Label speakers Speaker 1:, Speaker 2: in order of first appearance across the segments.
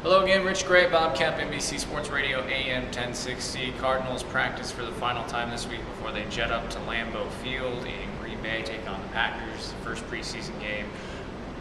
Speaker 1: Hello again, Rich Gray, Bob Kemp, NBC Sports Radio AM 1060. Cardinals practice for the final time this week before they jet up to Lambeau Field in Green Bay, take on the Packers, the first preseason game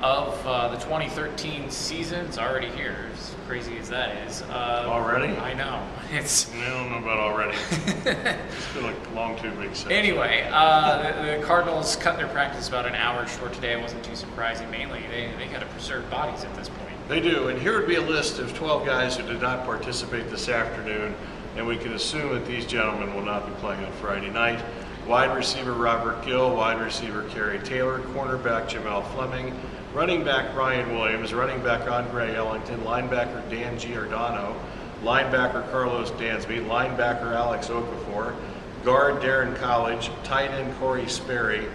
Speaker 1: of the 2013 season. It's already here, as crazy as that is.
Speaker 2: Already?
Speaker 1: I know.
Speaker 2: I don't know about already. It's been a long 2 weeks.
Speaker 1: Anyway, the Cardinals cut their practice about an hour short today. It wasn't too surprising. Mainly, they got to preserve bodies at this point.
Speaker 2: They do, and here would be a list of 12 guys who did not participate this afternoon, and we can assume that these gentlemen will not be playing on Friday night. Wide receiver Robert Gill, wide receiver Kerry Taylor, cornerback Jamel Fleming, running back Brian Williams, running back Andre Ellington, linebacker Dan Giordano, linebacker Carlos Dansby, linebacker Alex Okafor, guard Darren College, tight end Corey Sperry,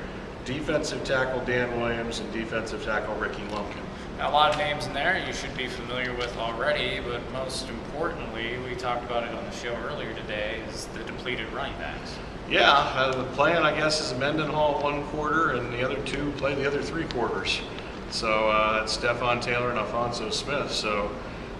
Speaker 2: defensive tackle Dan Williams, and defensive tackle Ricky Lumpkin.
Speaker 1: Now, a lot of names in there you should be familiar with already, but most importantly, we talked about it on the show earlier today, is the depleted running backs.
Speaker 2: Yeah, the plan, I guess, is Mendenhall 1 quarter and the other 2 play the other 3 quarters. So it's Stephon Taylor and Alfonso Smith. So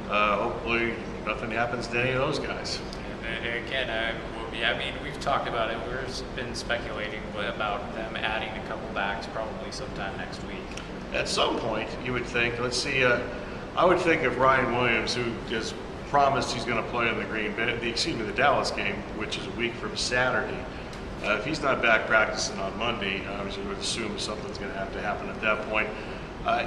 Speaker 2: hopefully nothing happens to any of those guys.
Speaker 1: And again, I mean, we've talked about it. We've been speculating about them adding a couple backs probably sometime next week.
Speaker 2: At some point, you would think, let's see, I would think of Ryan Williams, who has promised he's going to play in the Dallas game, which is a week from Saturday. If he's not back practicing on Monday, I would assume something's going to have to happen at that point.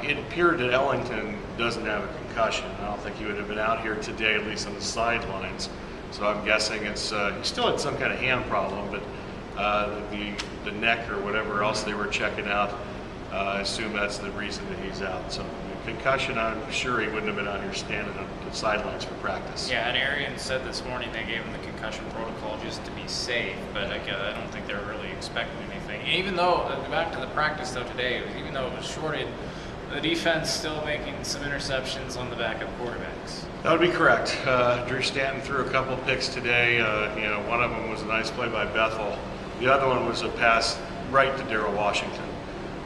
Speaker 2: It appeared that Ellington doesn't have a concussion. I don't think he would have been out here today, at least on the sidelines. So I'm guessing it's he still had some kind of hand problem, but the neck or whatever else they were checking out, I assume that's the reason that he's out. So concussion, I'm sure he wouldn't have been out here standing on the sidelines for practice.
Speaker 1: Yeah, and Arian said this morning they gave him the concussion protocol just to be safe, but I don't think they're really expecting anything. Even though, back to the practice though today, even though it was shorted, the defense still making some interceptions on the backup quarterbacks.
Speaker 2: That would be correct. Drew Stanton threw a couple picks today. One of them was a nice play by Bethel. The other one was a pass right to Darrell Washington.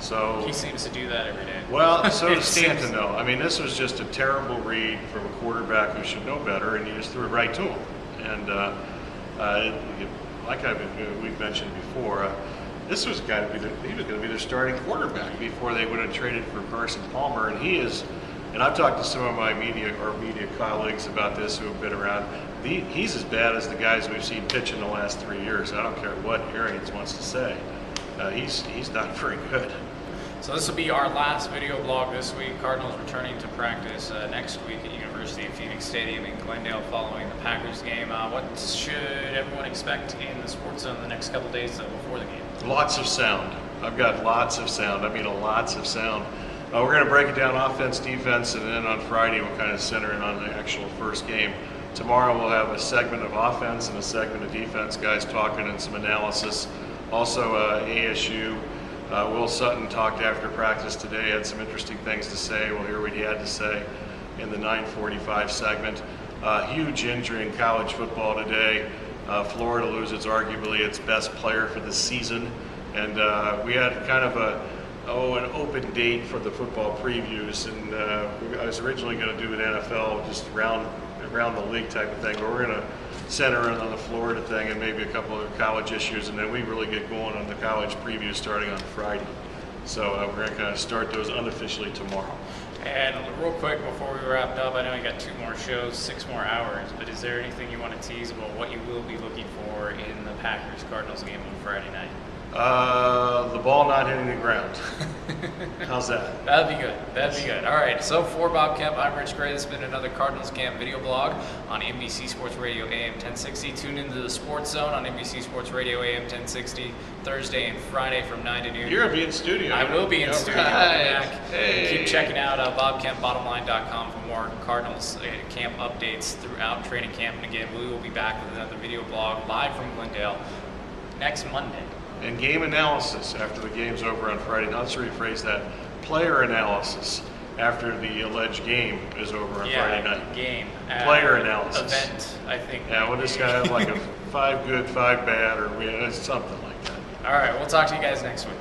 Speaker 2: So
Speaker 1: he seems to do that every day.
Speaker 2: Well, so does Stanton, though. I mean, this was just a terrible read from a quarterback who should know better, and he just threw it right to him. And we've mentioned before, this was going to be their starting quarterback before they would have traded for Carson Palmer, and he is. And I've talked to some of my media colleagues about this who have been around. He's as bad as the guys we've seen pitch in the last 3 years. I don't care what Arians wants to say. He's not very good.
Speaker 1: So this will be our last video blog this week. Cardinals returning to practice next week at University of Phoenix Stadium in Glendale following the Packers game. What should everyone expect in the Sports Zone the next couple days before the game?
Speaker 2: Lots of sound. I've got lots of sound. I mean, lots of sound. We're going to break it down offense, defense, and then on Friday we'll kind of center in on the actual first game. Tomorrow we'll have a segment of offense and a segment of defense, guys talking and some analysis. Also ASU. Will Sutton talked after practice today, had some interesting things to say. We'll hear what he had to say in the 9:45 segment. Huge injury in college football today. Florida loses arguably its best player for the season. And we had kind of an open date for the football previews. And I was originally going to do an NFL just around the league type of thing, but we're going to center in on the Florida thing and maybe a couple of college issues, and then we really get going on the college previews starting on Friday. So we're going to kind of start those unofficially tomorrow.
Speaker 1: And real quick before we wrap up, I know we got 2 more shows, 6 more hours, but is there anything you want to tease about what you will be looking for in the Packers-Cardinals game on Friday night?
Speaker 2: The ball not hitting the ground. How's that?
Speaker 1: That'd be good. That'd be good. All right. So for Bob Kemp, I'm Rich Gray. This has been another Cardinals Camp video blog on NBC Sports Radio AM 1060. Tune into the Sports Zone on NBC Sports Radio AM 1060 Thursday and Friday from 9 to noon.
Speaker 2: You're going to be in studio.
Speaker 1: I will be in studio.
Speaker 2: Right. Hey.
Speaker 1: Keep checking out BobKempBottomline.com for more Cardinals camp updates throughout training camp. And again, we will be back with another video blog live from Glendale next Monday.
Speaker 2: And game analysis after the game's over on Friday. Now let's rephrase that. Player analysis after the alleged game is over on Friday night.
Speaker 1: Game.
Speaker 2: Player analysis.
Speaker 1: Event, I think.
Speaker 2: Yeah, we'll just kind of like a 5 good, 5 bad, or something like that.
Speaker 1: All right, we'll talk to you guys next week.